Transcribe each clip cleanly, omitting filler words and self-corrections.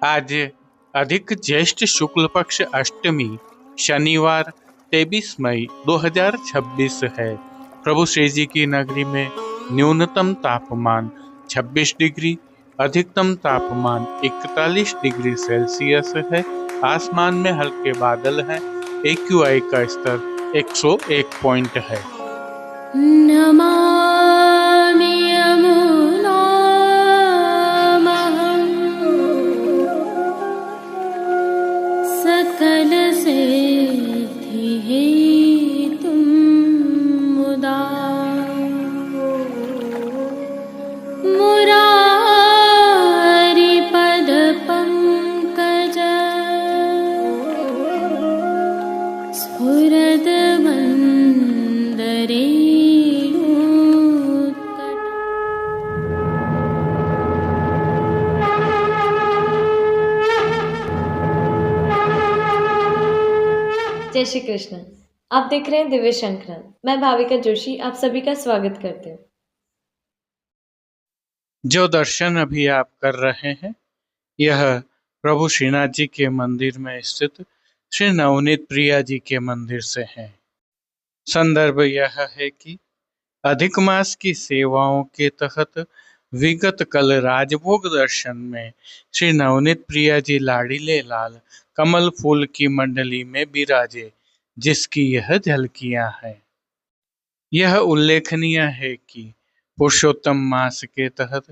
आज अधिक ज्येष्ठ शुक्ल पक्ष अष्टमी शनिवार 23 मई 2026 है। प्रभु श्री जी की नगरी में न्यूनतम तापमान 26 डिग्री, अधिकतम तापमान 41 डिग्री सेल्सियस है। आसमान में हल्के बादल हैं। AQI का स्तर 101 पॉइंट है। नमामि यमुनामहं सकलसिद्धिहेतुं मुदा मुरारिपदपङ्कज स्फुरद्वन्दरे। जय श्री कृष्ण। आप देख रहे हैं दिव्य शंखनाद। मैं भाविका जोशी आप सभी का स्वागत करती हूँ। जो दर्शन अभी आप कर रहे हैं यह प्रभु श्रीनाथ जी के मंदिर में स्थित श्री नवनीत प्रिया जी के मंदिर से है। संदर्भ यह है कि अधिक मास की सेवाओं के तहत विगत कल राजभोग दर्शन में श्री नवनीत प्रिया जी लाड़ीले लाल कमल फूल की मंडली में विराजे, जिसकी यह झलकियां हैं। यह उल्लेखनीय है कि पुरुषोत्तम मास के तहत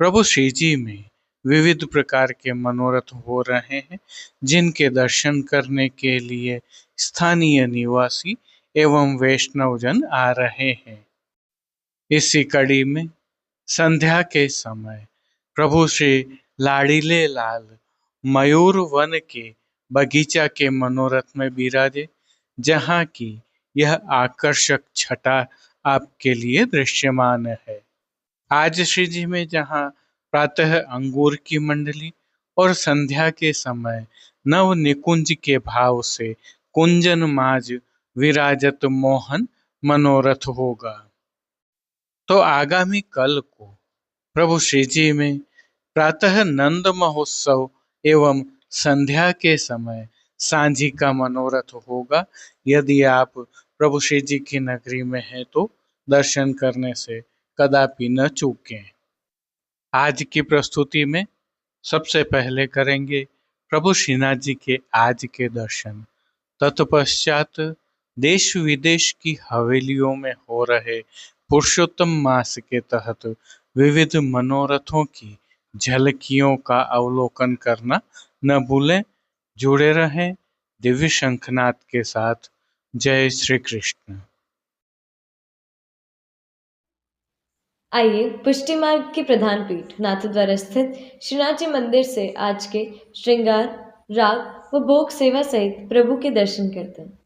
प्रभु श्री जी में विविध प्रकार के मनोरथ हो रहे हैं, जिनके दर्शन करने के लिए स्थानीय निवासी एवं वैष्णवजन आ रहे हैं। इसी कड़ी में संध्या के समय प्रभु श्री लाड़ीले लाल मयूर वन के बगीचा के मनोरथ में विराजे, जहाँ की यह आकर्षक छटा आपके लिए दृश्यमान है। आज श्री जी में जहाँ प्रातः अंगूर की मंडली और संध्या के समय नव निकुंज के भाव से कुंजन माज विराजत मोहन मनोरथ होगा, तो आगामी कल को प्रभु श्री जी में प्रातः नंद महोत्सव एवं संध्या के समय सांझी का मनोरथ होगा। यदि आप प्रभु श्री जी की नगरी में हैं तो दर्शन करने से कदापि न चूकें। आज की प्रस्तुति में सबसे पहले करेंगे प्रभु श्रीनाथ जी के आज के दर्शन। तत्पश्चात देश विदेश की हवेलियों में हो रहे पुरुषोत्तम मास के तहत विविध मनोरथों की झलकियों का अवलोकन करना न भूलें। जुड़े रहें दिव्य शंखनाद के साथ। जय श्री कृष्ण। आइए पुष्टि मार्ग की प्रधान पीठ नाथद्वारा स्थित श्रीनाथ जी मंदिर से आज के श्रृंगार, राग व भोग सेवा सहित प्रभु के दर्शन करते हैं।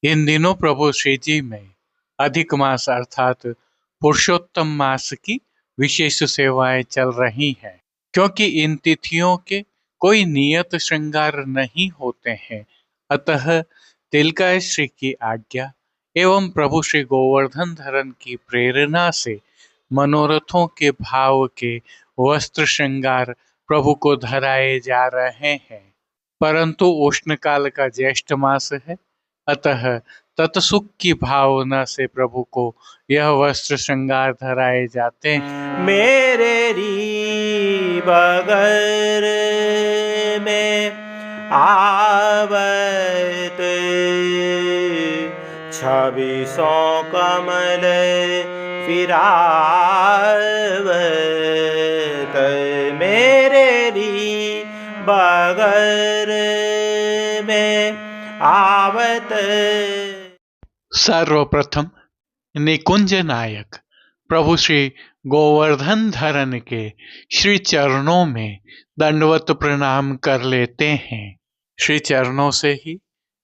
इन दिनों प्रभु श्री जी में अधिक मास अर्थात पुरुषोत्तम मास की विशेष सेवाएं चल रही हैं, क्योंकि इन तिथियों के कोई नियत श्रृंगार नहीं होते हैं। अतः तिलकाय श्री की आज्ञा एवं प्रभु श्री गोवर्धन धरन की प्रेरणा से मनोरथों के भाव के वस्त्र श्रृंगार प्रभु को धराए जा रहे हैं। परंतु उष्ण काल का ज्येष्ठ मास है, अतः तत्सुख की भावना से प्रभु को यह वस्त्र श्रृंगार धराए जाते हैं। मेरे री बगर में आवत 26 कमल फिरावत, मेरे री बगर में आवत। सर्वप्रथम निकुंज नायक प्रभु श्री गोवर्धन धरन के श्री चरणों में दंडवत प्रणाम कर लेते हैं। श्री चरणों से ही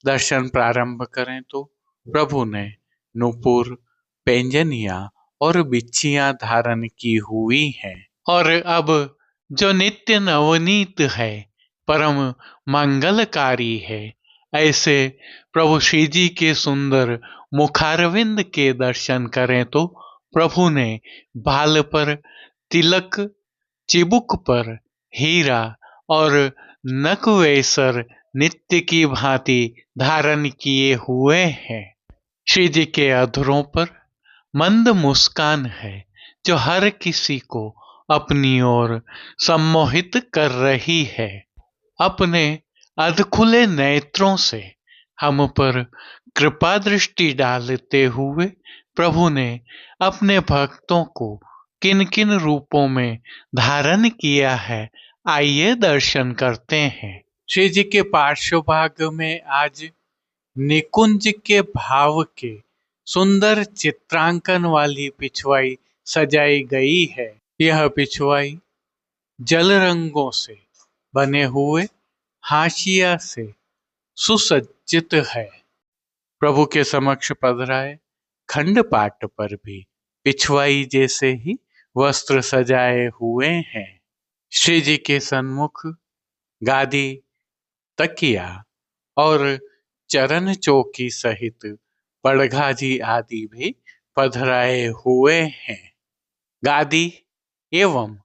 दर्शन प्रारंभ करें तो प्रभु ने नूपुर, पैंजनिया और बिच्छियां धारण की हुई हैं और अब जो नित्य नवनीत है, परम मंगलकारी है, ऐसे प्रभु श्री जी के सुंदर मुखारविंद के दर्शन करें तो प्रभु ने बाल पर तिलक, चिबुक पर हीरा और नकवेसर नित्य की भांति धारण किए हुए हैं। श्री जी के अधरों पर मंद मुस्कान है जो हर किसी को अपनी ओर सम्मोहित कर रही है। अपने अधखुले नेत्रों से हम पर कृपा दृष्टि डालते हुए प्रभु ने अपने भक्तों को किन किन रूपों में धारण किया है, आइए दर्शन करते हैं। श्री जी के पार्श्व भाग में आज निकुंज के भाव के सुंदर चित्रांकन वाली पिछवाई सजाई गई है। यह पिछवाई जल रंगों से बने हुए हाशिया से सुसज्जित है। प्रभु के समक्ष पधराए खंड पाट पर भी पिछवाई जैसे ही वस्त्र सजाए हुए हैं। श्री जी के सन्मुख गादी, तकिया और चरण चौकी सहित पड़घाजी आदि भी पधराए हुए हैं। गादी एवं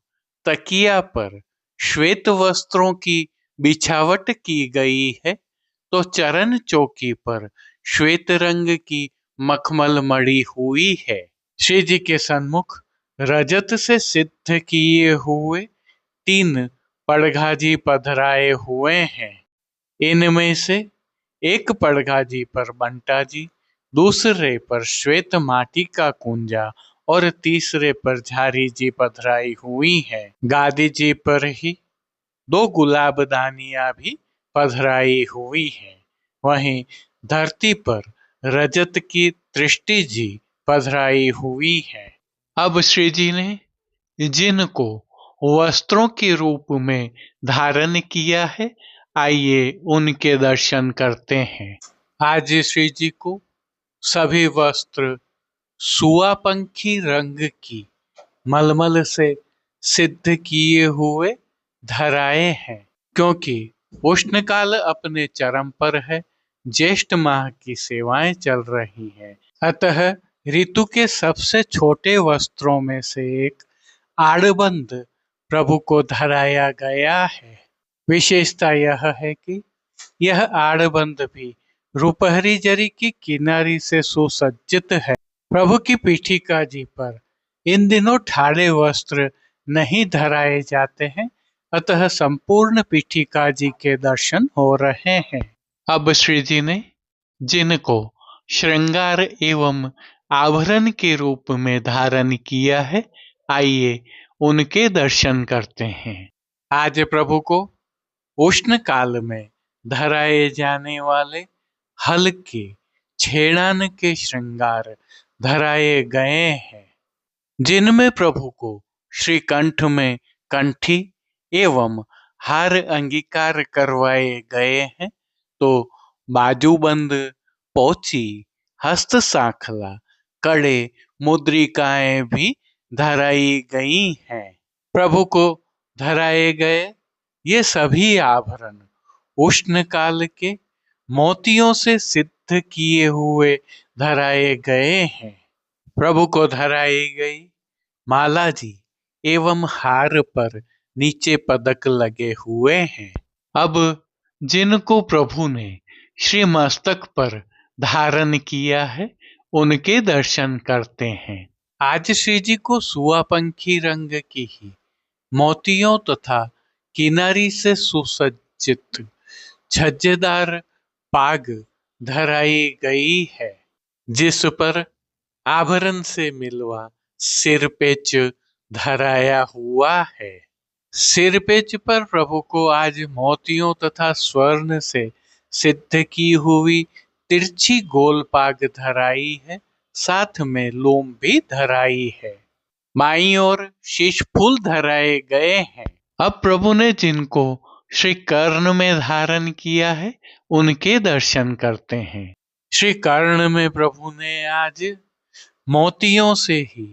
तकिया पर श्वेत वस्त्रों की बिछावट की गई है, तो चरण चौकी पर श्वेत रंग की मखमल मड़ी हुई है। श्री जी के सन्मुख रजत से सिद्ध किए हुए 3 पड़घाजी पधराए हुए हैं। इनमें से एक पड़घाजी पर बंटा जी, दूसरे पर श्वेत माटी का कुंजा और तीसरे पर झारी जी पधराई हुई है। गादी जी पर ही 2 गुलाबदानियां भी पधराई हुई है। वहीं धरती पर रजत की दृष्टि जी पधराई हुई है। अब श्री जी ने जिनको वस्त्रों के रूप में धारण किया है, आइए उनके दर्शन करते हैं। आज श्री जी को सभी वस्त्र सुआपंखी रंग की मलमल से सिद्ध किए हुए धराए हैं, क्योंकि उष्णकाल अपने चरम पर है, ज्येष्ठ माह की सेवाएं चल रही हैं। अतः ऋतु के सबसे छोटे वस्त्रों में से एक आड़बंद प्रभु को धराया गया है। विशेषता यह है कि यह आड़बंद भी रुपहरी जरी की किनारी से सुसज्जित है। प्रभु की पीठिका जी पर इन दिनों ठाड़े वस्त्र नहीं धराए जाते हैं, अतः संपूर्ण पीठिका जी के दर्शन हो रहे हैं। अब श्री जी ने जिनको श्रृंगार एवं आभरण के रूप में धारण किया है, आइए उनके दर्शन करते हैं। आज प्रभु को उष्ण काल में धराए जाने वाले हल्के छेड़ान के श्रृंगार धराए गए हैं, जिनमें प्रभु को श्री कंठ में कंठी एवं हार अंगीकार करवाए गए हैं, तो बाजूबंद, पोची, हस्त सांखला, कड़े, मुद्रिकाएं भी धराई गई हैं। प्रभु को धराए गए ये सभी आभरण उष्ण काल के मोतियों से सिद्ध किए हुए धराए गए हैं। प्रभु को धराई गई माला जी एवं हार पर नीचे पदक लगे हुए हैं। अब जिनको प्रभु ने श्री मस्तक पर धारण किया है, उनके दर्शन करते हैं। आज श्री जी को सुआपंखी रंग की ही मोतियों तथा किनारी से सुसज्जित छज्जेदार पाग धराई गई है, जिस पर आभरण से मिलवा सिरपेच धराया हुआ है। सिरपेच पर प्रभु को आज मोतियों तथा स्वर्ण से सिद्ध की हुई तिरछी गोल पाग धराई है, साथ में लोम भी धराई है। माई और शीश फूल धराए गए हैं। अब प्रभु ने जिनको श्री कर्ण में धारण किया है, उनके दर्शन करते हैं। श्री कर्ण में प्रभु ने आज मोतियों से ही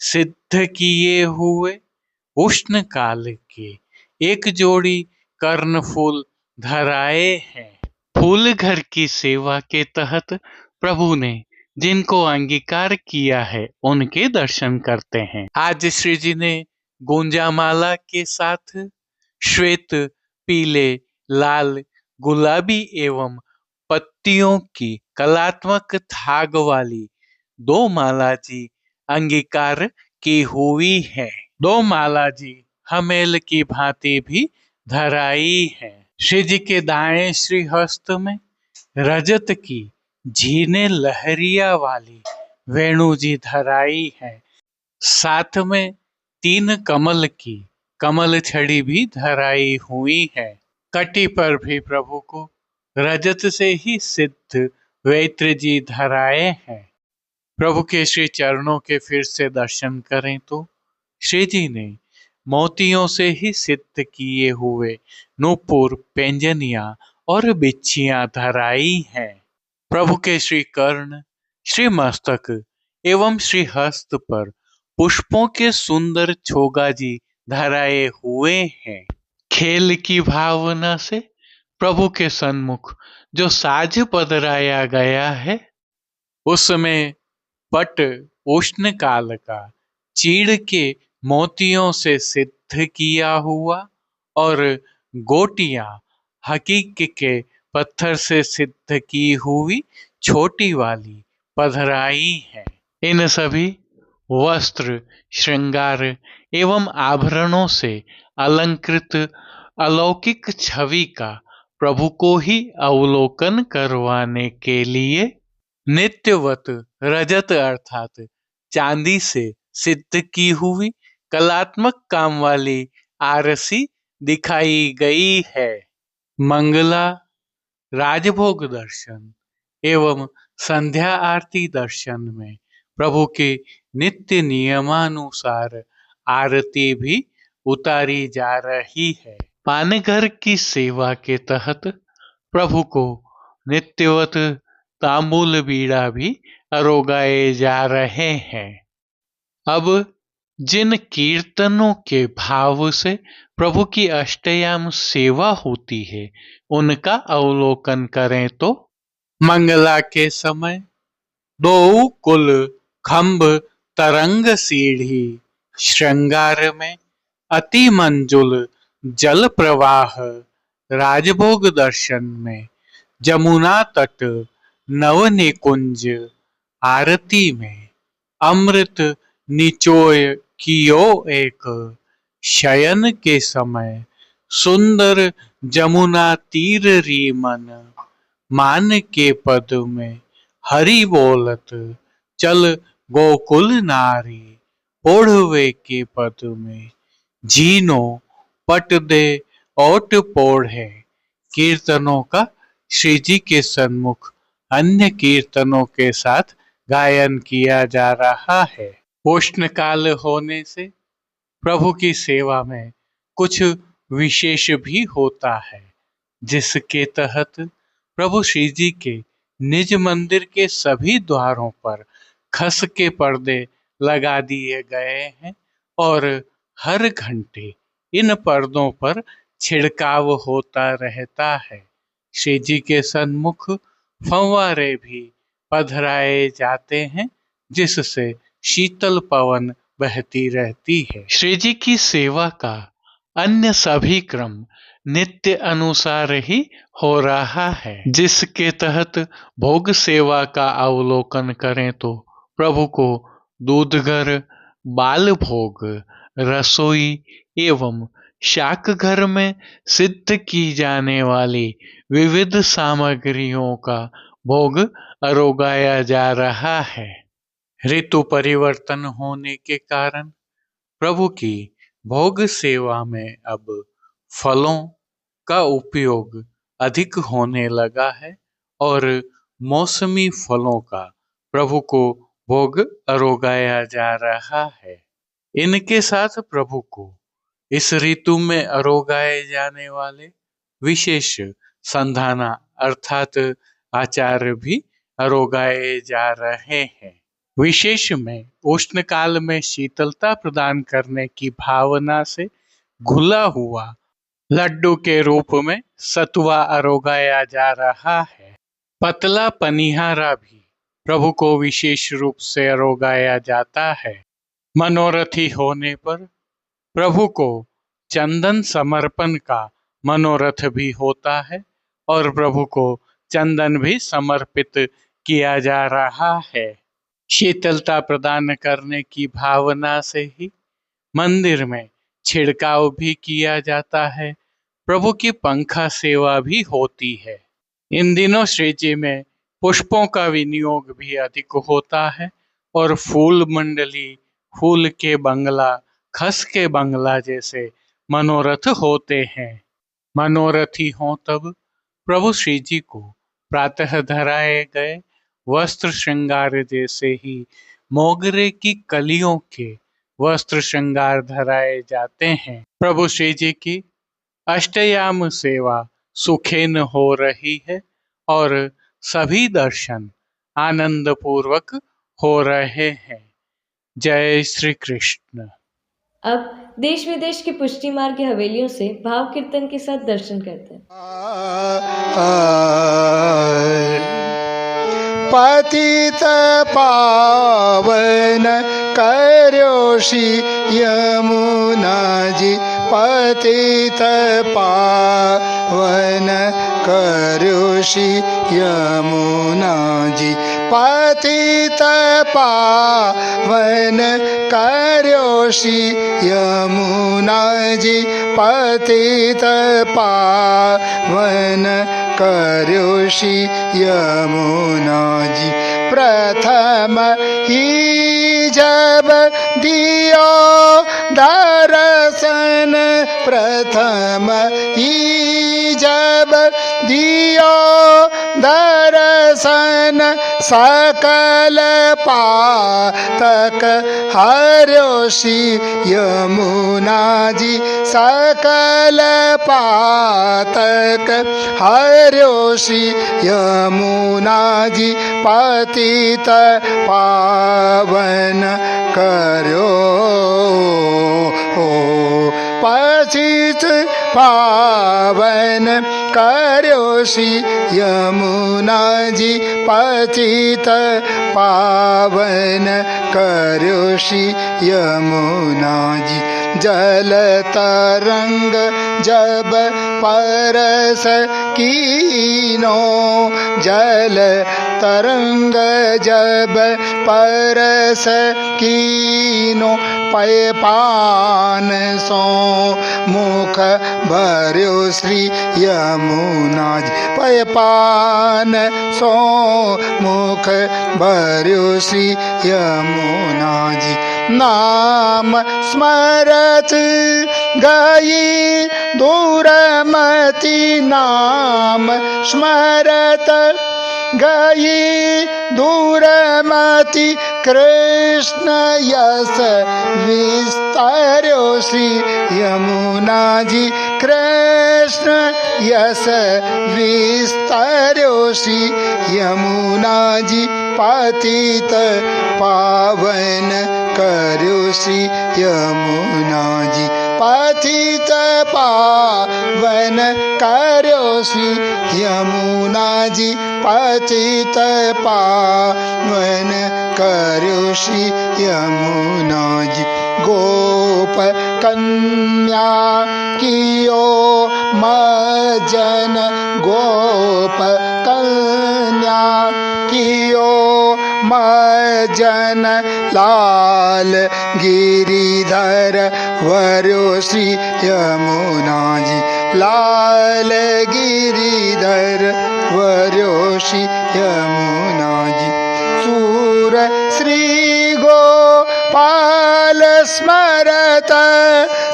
सिद्ध किए हुए उष्ण काल के एक जोड़ी कर्ण फूल धराए हैं। फूल घर की सेवा के तहत प्रभु ने जिनको अंगीकार किया है, उनके दर्शन करते हैं। आज श्री जी ने गुंजामाला के साथ श्वेत, पीले, लाल, गुलाबी एवं पत्तियों की कलात्मक थाग वाली दो माला जी अंगीकार की हुई है। दो माला जी हमेल की भांति भी धराई है। श्री जी के दाएं श्री हस्त में रजत की झीने लहरिया वाली वेणु जी धराई है। साथ में 3 कमल की कमल छड़ी भी धराई हुई है। कटी पर भी प्रभु को रजत से ही सिद्ध वेत्र जी धराए हैं। प्रभु के श्री चरणों के फिर से दर्शन करें तो श्री जी ने मोतियों से ही सिद्ध किए हुए नूपुर, पेंजनिया और बिच्छियां धराई हैं। प्रभु के श्री कर्ण, श्री मस्तक एवं श्री हस्त पर पुष्पों के सुंदर छोगा जी धराए हुए हैं। खेल की भावना से प्रभु के सन्मुख जो साज पधराया गया है, उसमें पट उष्ण काल का चीड़ के मोतियों से सिद्ध किया हुआ और गोटियां हकीक के पत्थर से सिद्ध की हुई छोटी वाली पधराई है। इन सभी वस्त्र, श्रृंगार एवं आभरणों से अलंकृत अलौकिक छवि का प्रभु को ही अवलोकन करवाने के लिए नित्यवत रजत अर्थात चांदी से सिद्ध की हुई कलात्मक काम वाली आरसी दिखाई गई है। मंगला, राजभोग दर्शन एवं संध्या आरती दर्शन में प्रभु के नित्य नियमानुसार आरती भी उतारी जा रही है। पानघर की सेवा के तहत प्रभु को नित्यवत तांबूल बीड़ा भी अरोगाए जा रहे हैं। अब जिन कीर्तनों के भाव से प्रभु की अष्टयाम सेवा होती है, उनका अवलोकन करें तो मंगला के समय 2 कुल खंभ तरंग सीढ़ी, श्रृंगार में अति मंजुल जल प्रवाह, राजभोग दर्शन में जमुना तट नव निकुंज, आरती में अमृत निचोय कियो एक, शयन के समय सुंदर जमुना तीर रीमन, मान के पद में हरि बोलत चल गोकुल नारी, ओढ़वे के पद में जीनो पट दे ओट पोढ़े। कीर्तनों का श्री जी के सन्मुख अन्य कीर्तनों के साथ गायन किया जा रहा है। उष्ण काल होने से प्रभु की सेवा में कुछ विशेष भी होता है, जिसके तहत प्रभु श्री जी के निज मंदिर के सभी द्वारों पर खस के पर्दे लगा दिए गए हैं और हर घंटे इन पर्दों पर छिड़काव होता रहता है। श्री जी के सन्मुख फव्वारे भी पधराए जाते हैं, जिससे शीतल पवन बहती रहती है। श्री जी की सेवा का अन्य सभी क्रम नित्य अनुसार ही हो रहा है, जिसके तहत भोग सेवा का अवलोकन करें तो प्रभु को दूधघर, बाल भोग, रसोई एवं शाक घर में सिद्ध की जाने वाली विविध सामग्रियों का भोग अरोगाया जा रहा है। ऋतु परिवर्तन होने के कारण प्रभु की भोग सेवा में अब फलों का उपयोग अधिक होने लगा है और मौसमी फलों का प्रभु को भोग अरोगाया जा रहा है। इनके साथ प्रभु को इस ऋतु में अरोगाए जाने वाले विशेष संधाना अर्थात आचार भी आरोगाए जा रहे हैं। विशेष में उष्ण काल में शीतलता प्रदान करने की भावना से घुला हुआ लड्डू के रूप में सतुआ आरोगाया जा रहा है। पतला पनिहारा भी प्रभु को विशेष रूप से आरोगाया जाता है। मनोरथी होने पर प्रभु को चंदन समर्पण का मनोरथ भी होता है और प्रभु को चंदन भी समर्पित किया जा रहा है। शीतलता प्रदान करने की भावना से ही मंदिर में छिड़काव भी किया जाता है। प्रभु की पंखा सेवा भी होती है। इन दिनों श्री जी में पुष्पों का विनियोग भी अधिक होता है और फूल मंडली, फूल के बंगला, खस के बंगला जैसे मनोरथ होते हैं। मनोरथी हों तब प्रभु श्री जी को प्रातः धराए गए वस्त्र श्रृंगार जैसे ही मोगरे की कलियों के वस्त्र श्रृंगार धराए जाते हैं। प्रभु श्री जी की अष्टयाम सेवा सुखेन हो रही है और सभी दर्शन आनंद पूर्वक हो रहे हैं। जय श्री कृष्ण। अब देश विदेश की पुष्टि मार्ग की हवेलियों से भाव कीर्तन के साथ दर्शन करते हैं। पतित पावन कर्योषि यमुना जी, पतित पावन कर्योषि यमुना जी, पतित पावन कर्योषि यमुना जी, पतित पावन कर्योषि यमुना जी। प्रथम ही जब दियो दर्शन, प्रथम ही जब दियो दर्शन, सकल पातक हर्योषि यमुना जी, सकल पातक हर्योषि यमुना जी, पतित पावन कर्यो पतित पावन कर्योषि यमुना जी, पतित पावन कर्योषि यमुना जी। जल तरंग जब परस कीनो, जल तरंग जब परस कीनो, पय पान सो मुख भर्यो श्री यमुना जी, पय पान सो मुख भर्यो श्री यमुना जी। नाम स्मरत गई दूरमति, नाम स्मरत गई दूरमति, कृष्ण यश विस्तार्यो श्री यमुना जी, कृष्ण यश विस्तार्यो श्री यमुना जी, पतित पावन कर्यो श्री यमुना जी, पतित पावन कर्यो श्री यमुना जी, पतित पावन कर्यो श्री यमुना जी। गोप कन्या कियो मज्जन, गोप कन्या कियो मज्जन, लाल गिरिधर वर्यो श्री यमुना जी, लाल गिरिधर वर्यो श्री यमुना जी। सूर श्री गोपाल स्मरत,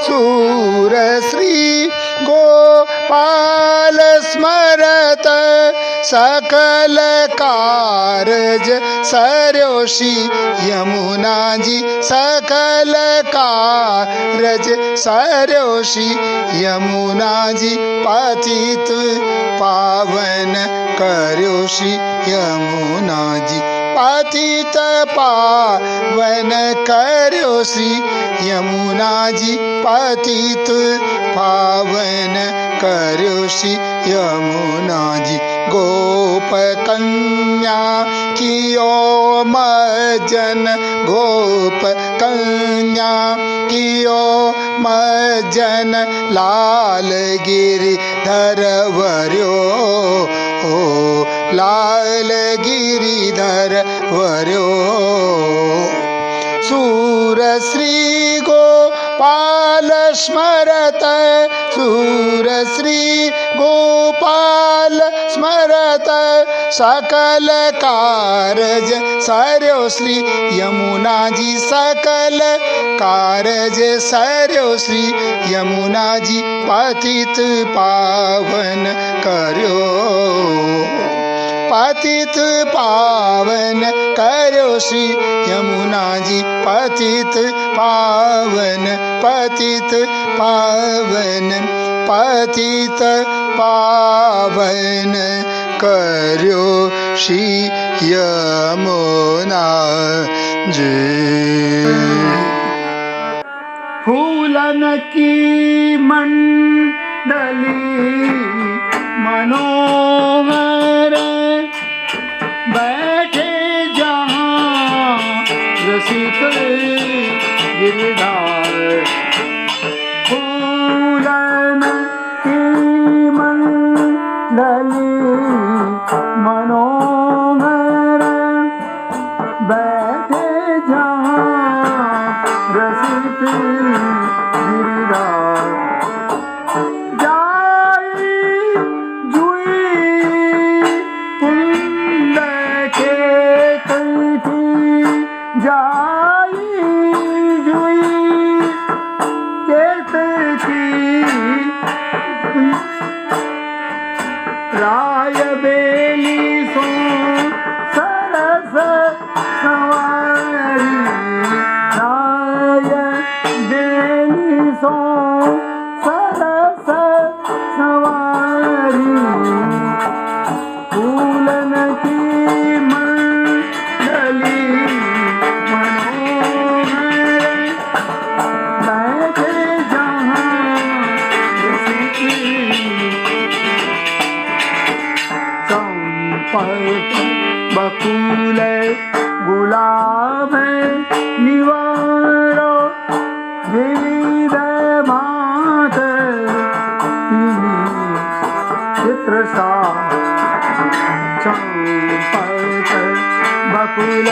सूर श्री गोपाल स्मरत, सकल कारज सर्योषी यमुना जी सकल कारज सर्योषी यमुना जी पतित पावन कर्योषी यमुना जी पतित पावन कर्यो श्री यमुना जी पतित पावन कर्यो श्री यमुना जी गोप कन्या कियो मज्जन गोप कन्या कियो मज्जन लाल गिरिधर वर्यो लाल गिरिधर वर्यो सूर श्री गोपाल स्मरत सूर श्री गोपाल स्मरत सकल कारज सर्यो श्री यमुना जी सकल कारज सर्यो श्री यमुना जी पतित पावन कर्यो पतित पावन कर्यो श्री यमुना जी पतित पावन पतित पावन पतित पावन कर्यो श्री यमुना जी। फूलन की मंडली मनोहर बैठे जहाँ रसिक गिरधार फूलन की मंडली मनोहर बैठे जहाँ रसिक गिरधार राय बेली सो सरस सवारी राय बेली सो सरस सवारी फूलन की मंडली मनोहर बैठे जहाँ बकुल गुलाब निवारो विविध मात चित्र सा चंपक बकुल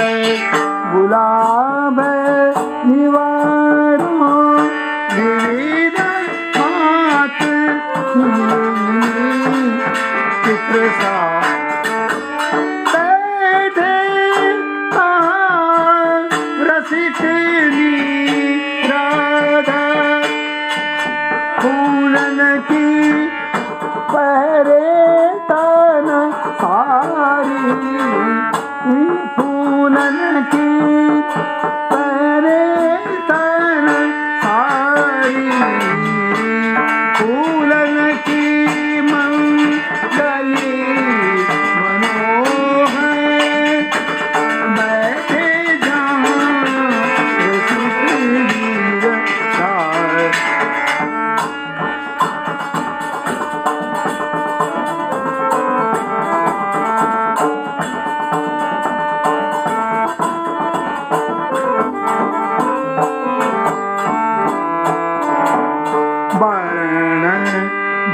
गुलाब निवारो विविध मात चित्र सा फूलन की पहरे तन सारी फूलन की पहरे तन सारी फूलन की मंडली मनोहर बैठे जहाँ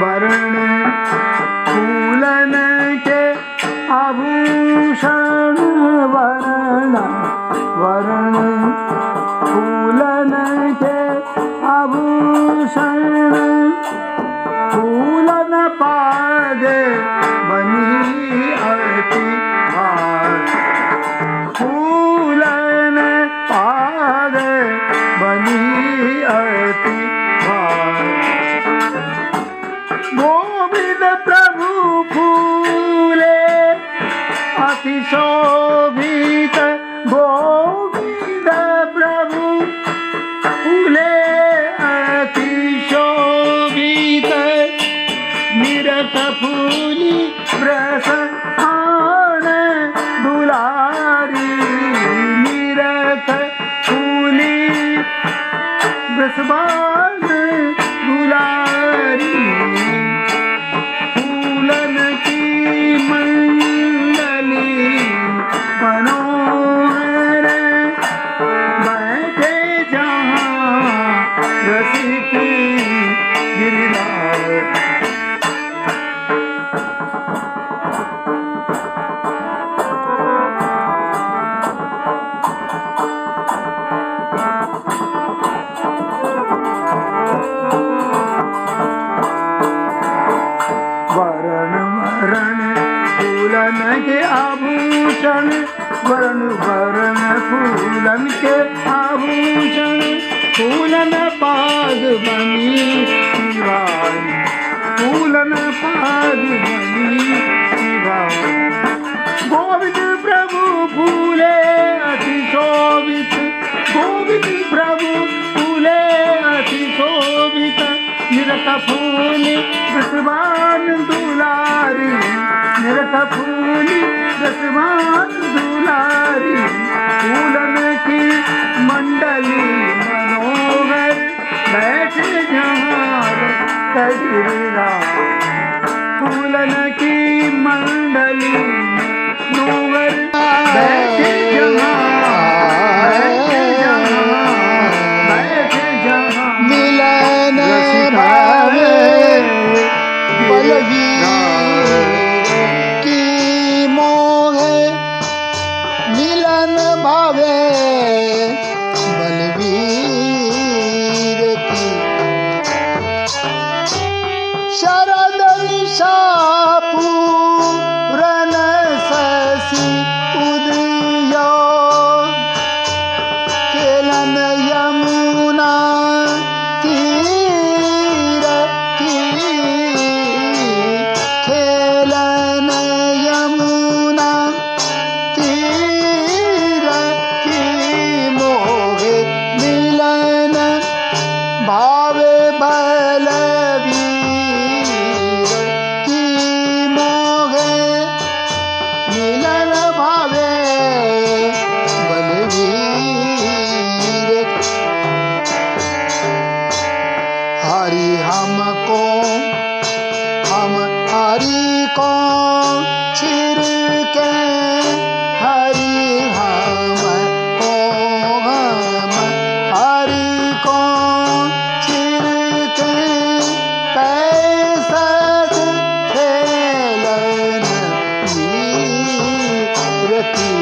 वर्ण फूलन के आभूषण वर्ण वर्ण फूलन के आभूषण फूलन पागे बनी आरती फूलन पागे बनी आरती गोविंद प्रभु फूले अतिशोभित गोविंद प्रभु फूले अतिशोभित निरत फूली प्रसन्न दुलारी निरत फूली ब्रसबान दुलारी फूलन की मंडली मनोहर बैठे जहाँ रसिक गिरधार वरण वरण फूलन के आभूषण वरण वरण फूलन के आभूषण फूलन पाग बनी शिवानी फूलन पाग बनी शिवानी गोविंद प्रभु फूले अति शोभित गोविंद प्रभु फूले अति शोभित निरत फूली दसवान दुलारी निरत फूली दसवान दुलारी फूलन की मंडली मनोहर बैठे जहाँ गिरधार फूलन की मंडली मनोहर बैठे जहाँ बैठे जहाँ मिलन भावे बलवीर की मोहे मिलन भावे बलवीर की शरद निशा पूरन शशि उदयो केलन यमुना तीर की खेलन यमुना तीर की मोहे मिलन भावे बलवीर की मोहे मिलन भावे बलवीर हरि हमको हम हरि को छिड़के हरि हमको हम हरि को छिड़के पैसा खेलन मीरती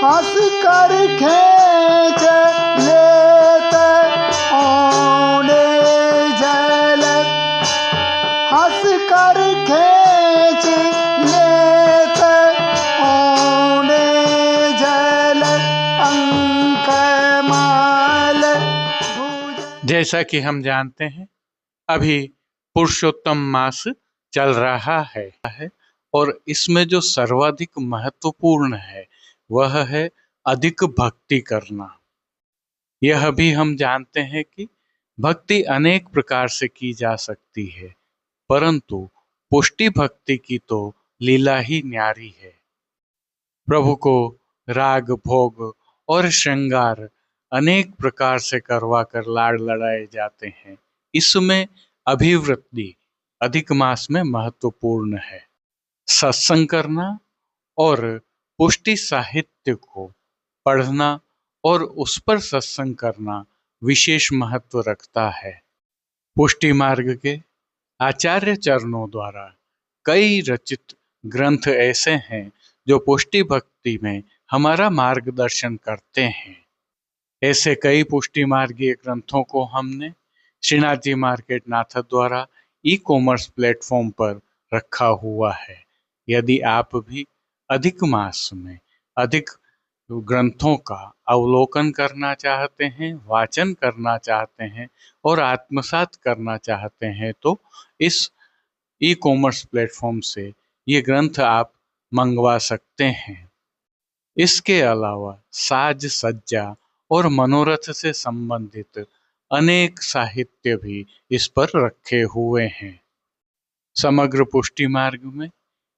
हंस कर खेच लेत ओने जल हंस कर खेच लेत ओने जल अंक माल जैसा कि हम जानते हैं अभी पुरुषोत्तम मास चल रहा है और इसमें जो सर्वाधिक महत्वपूर्ण है वह है अधिक भक्ति करना। यह भी हम जानते हैं कि भक्ति अनेक प्रकार से की जा सकती है, परंतु पुष्टि भक्ति की तो लीला ही न्यारी है। प्रभु को राग भोग और श्रृंगार अनेक प्रकार से करवा कर लाड़ लड़ाए जाते हैं। इसमें अभिवृद्धि अधिक मास में महत्वपूर्ण है। सत्संग करना और पुष्टि साहित्य को पढ़ना और उस पर सत्संग करना विशेष महत्व रखता है। पुष्टि मार्ग के आचार्य चरणों द्वारा कई रचित ग्रंथ ऐसे हैं जो पुष्टि भक्ति में हमारा मार्गदर्शन करते हैं। ऐसे कई पुष्टि मार्गीय ग्रंथों को हमने श्रीनाथ जी मार्केट नाथ द्वारा ई-कॉमर्स प्लेटफॉर्म पर रखा हुआ है। यदि आप भी अधिक मास में अधिक ग्रंथों का अवलोकन करना चाहते हैं, वाचन करना चाहते हैं और आत्मसात करना चाहते हैं तो इस ई-कॉमर्स प्लेटफॉर्म से ये ग्रंथ आप मंगवा सकते हैं। इसके अलावा साज सज्जा और मनोरथ से संबंधित अनेक साहित्य भी इस पर रखे हुए हैं। समग्र पुष्टि मार्ग में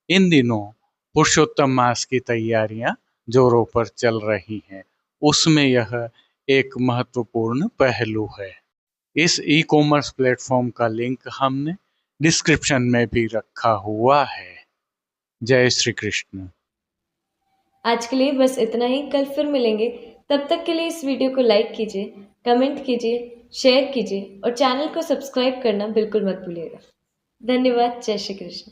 इन दिनों पुरुषोत्तम मास की तैयारियां जोरों पर चल रही हैं। उसमें यह एक महत्वपूर्ण पहलू है। इस ई कॉमर्स प्लेटफॉर्म का लिंक हमने डिस्क्रिप्शन में भी रखा हुआ है। जय श्री कृष्ण। आज के लिए बस इतना ही। कल फिर मिलेंगे। तब तक के लिए इस वीडियो को लाइक कीजिए, कमेंट कीजिए, शेयर कीजिए और चैनल को सब्सक्राइब करना बिल्कुल मत भूलिएगा। धन्यवाद। जय श्री कृष्ण।